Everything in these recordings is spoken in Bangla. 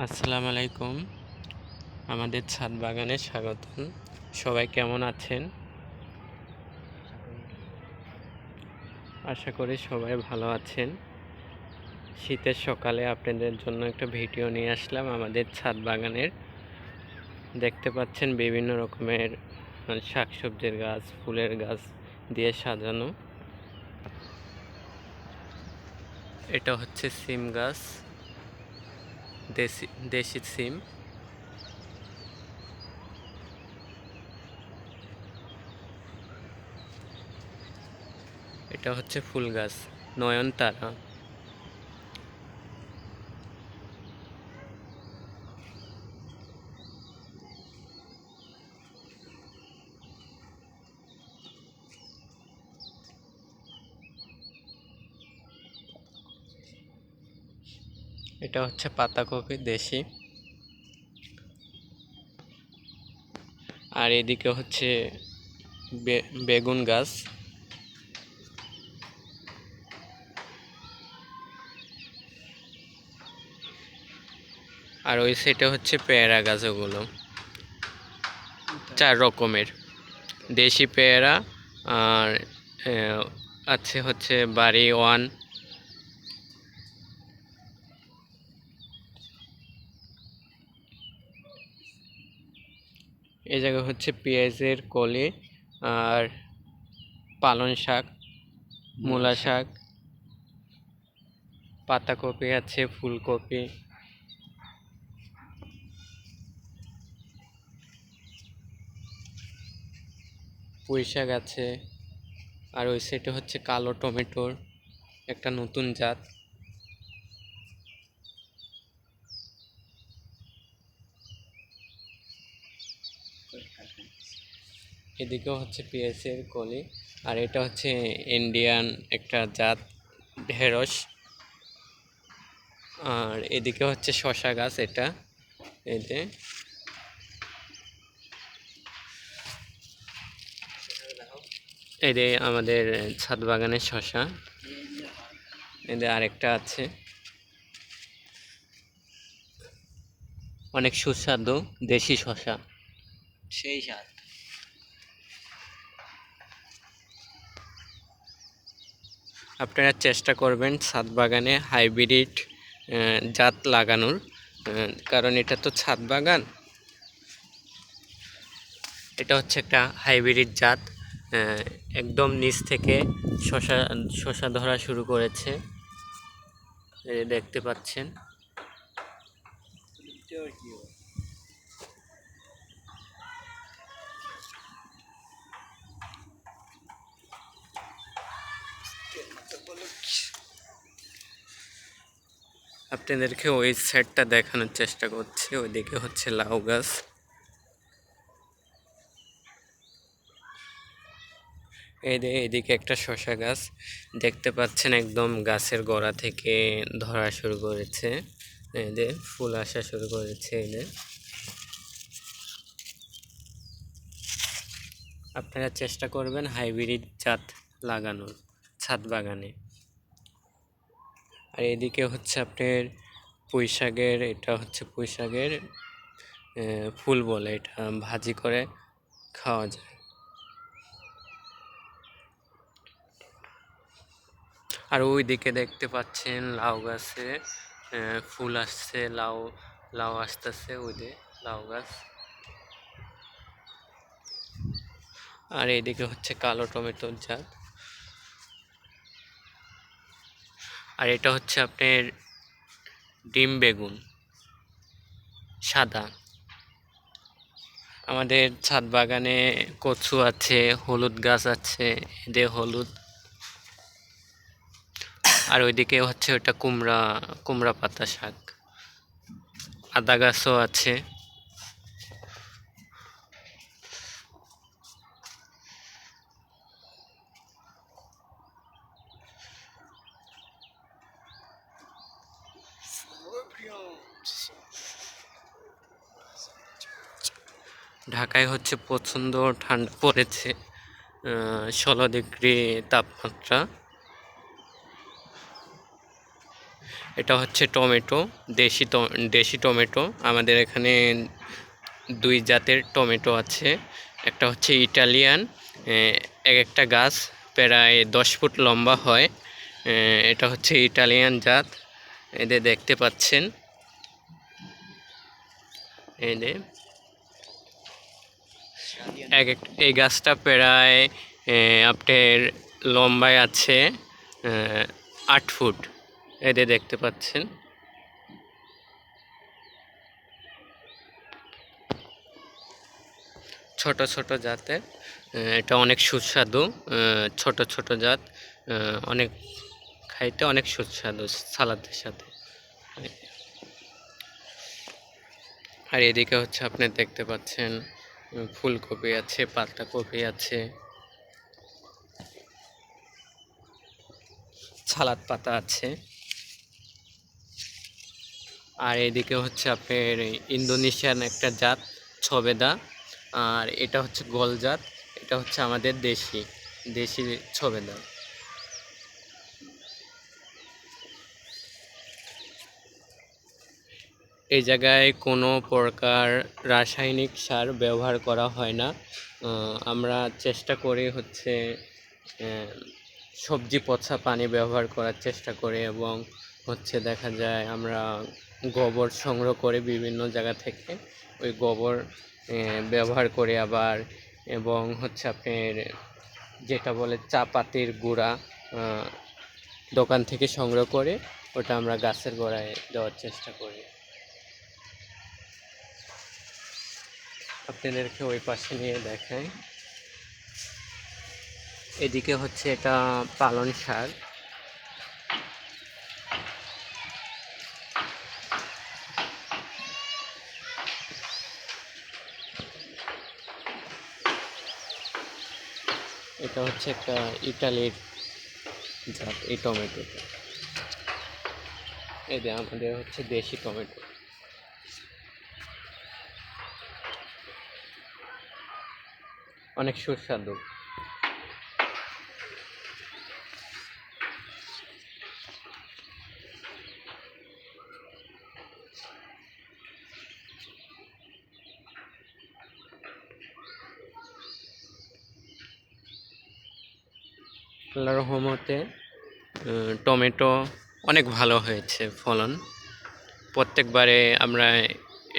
আসসালামু আলাইকুম। আমাদের ছাদ বাগানে স্বাগতম। সবাই কেমন আছেন? আশা করি সবাই ভালো আছেন। শীতের সকালে আপনাদের জন্য একটা ভিডিও নিয়ে আসলাম আমাদের ছাদ বাগানের। দেখতে পাচ্ছেন বিভিন্ন রকমের শাকসবজির গাছ, ফুলের গাছ দিয়ে সাজানো। এটা হচ্ছে সিম গাছ, দেশি সিম। এটা হচ্ছে ফুল গাছ, নয়নতারা। এটা হচ্ছে পাতাকপি দেশি। আর এদিকে হচ্ছে বেগুন গাছ। আর ওই সাইডে হচ্ছে পেয়ারা গাছ, ওগুলো 4 রকমের দেশি পেয়ারা। আর আছে হচ্ছে বাড়ি ওয়ান। এই জায়গায় হচ্ছে পেঁয়াজের কলি আর পালং শাক, মূলা শাক, পাতাকপি আছে, ফুলকপি। পুঁই শাক আছে। আর ওই সাইডে হচ্ছে কালো টমেটোর একটা নতুন জাত। এদিকেও হচ্ছে পেঁয়াজের কলি। আর এটা হচ্ছে ইন্ডিয়ান একটা জাত, ঢেঁড়স। আর এদিকে হচ্ছে শসা গাছ। এটা এই যে আমাদের ছাদ বাগানের শসা। এদের আরেকটা আছে, অনেক সুস্বাদু দেশি শসা, সেই স্বাদ। আপনারা চেষ্টা করবেন ছাদ বাগানে হাইব্রিড জাত লাগানোর, কারণ এটা তো ছাদ বাগান। এটা হচ্ছে একটা হাইব্রিড জাত, একদম নিচ থেকে শসা ধরা শুরু করেছে, দেখতে পাচ্ছেন। আপনাদেরকে ওই সাইডটা দেখানোর চেষ্টা করছি। ওইদিকে হচ্ছে লাউ গাছ। এইদিকে একটা শসা গাছ দেখতে পাচ্ছেন, একদম গাছের গোড়া থেকে ধরা শুরু করেছে, এদের ফুল আসা শুরু করেছে। এদের আপনারা চেষ্টা করবেন হাইব্রিড জাত লাগানোর ছাদ বাগানে। আর এদিকে হচ্ছে আপনার পুঁই শাকের, এটা হচ্ছে পুঁই শাকের ফুল বলে, এটা ভাজি করে খাওয়া যায়। আর ওই দিকে দেখতে পাচ্ছেন লাউ গাছে ফুল আসছে, লাউ আসতেছে, ওই যে লাউ গাছ। আর এইদিকে হচ্ছে কালো টমেটোর জাত। আর এটা হচ্ছে আপনার ডিম বেগুন, সাদা। আমাদের ছাদ বাগানে কচু আছে, হলুদ গাছ আছে, এদের হলুদ। আর ওইদিকে হচ্ছে ওটা কুমড়া পাতা শাক। আদা গাছও আছে। ঢাকায় হচ্ছে প্রচণ্ড ঠান্ডা পড়েছে, 16 ডিগ্রি তাপমাত্রা। এটা হচ্ছে টমেটো, দেশি টমেটো। আমাদের এখানে দুই জাতের টমেটো আছে। একটা হচ্ছে ইটালিয়ান, এক একটা গাছ প্রায় 10 ফুট লম্বা হয়। এটা হচ্ছে ইটালিয়ান জাত। এদের দেখতে পাচ্ছেন, এদের এই গাছটা প্রায় আপনার লম্বায় আছে 8 ফুট। এদের দেখতে পাচ্ছেন। ছোট ছোট জাতের, এটা অনেক সুস্বাদু। ছোট ছোট জাত, অনেক খাইতে অনেক সুস্বাদু সালাদের সাথে। আর এদিকে হচ্ছে আপনি দেখতে পাচ্ছেন ফুলকপি আছে, পাতাকপি আছে, সালাদ পাতা আছে। আর এদিকে হচ্ছে আপনার ইন্দোনেশিয়ান একটা জাত ছবেদা, আর এটা হচ্ছে গোল জাত। এটা হচ্ছে আমাদের দেশি ছবেদা। এই জায়গায় কোনো প্রকার রাসায়নিক সার ব্যবহার করা হয় না। আমরা চেষ্টা করি হচ্ছে সবজি পচা পানি ব্যবহার করার চেষ্টা করি, এবং হচ্ছে দেখা যায় আমরা গোবর সংগ্রহ করে বিভিন্ন জায়গা থেকে ওই গোবর ব্যবহার করি আবার। এবং হচ্ছে আপনার যেটা বলে চা পাতির গুঁড়া দোকান থেকে সংগ্রহ করে ওটা আমরা গাছের গোড়ায় দেওয়ার চেষ্টা করি। আপনাদেরকে ওই পাশে নিয়ে দেখাই। এদিকে হচ্ছে এটা পালং শাক। এটা হচ্ছে একটা ইটালির জাত এই টমেটোটা। এই যে আমাদের হচ্ছে দেশি টমেটো, অনেক সুস্বাদু। আল্লাহর রহমতে টমেটো অনেক ভালো হয়েছে ফলন। প্রত্যেকবারে আমরা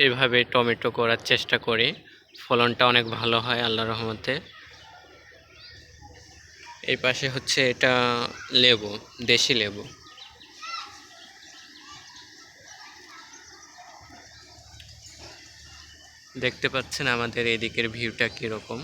এভাবে টমেটো করার চেষ্টা করি, ফলনটা অনেক ভালো হয় আল্লাহর রহমতে। এই পাশে হচ্ছে এটা লেবু, দেশি লেবু। দেখতে পাচ্ছেন আমাদের এদিকের ভিউটা কীরকম।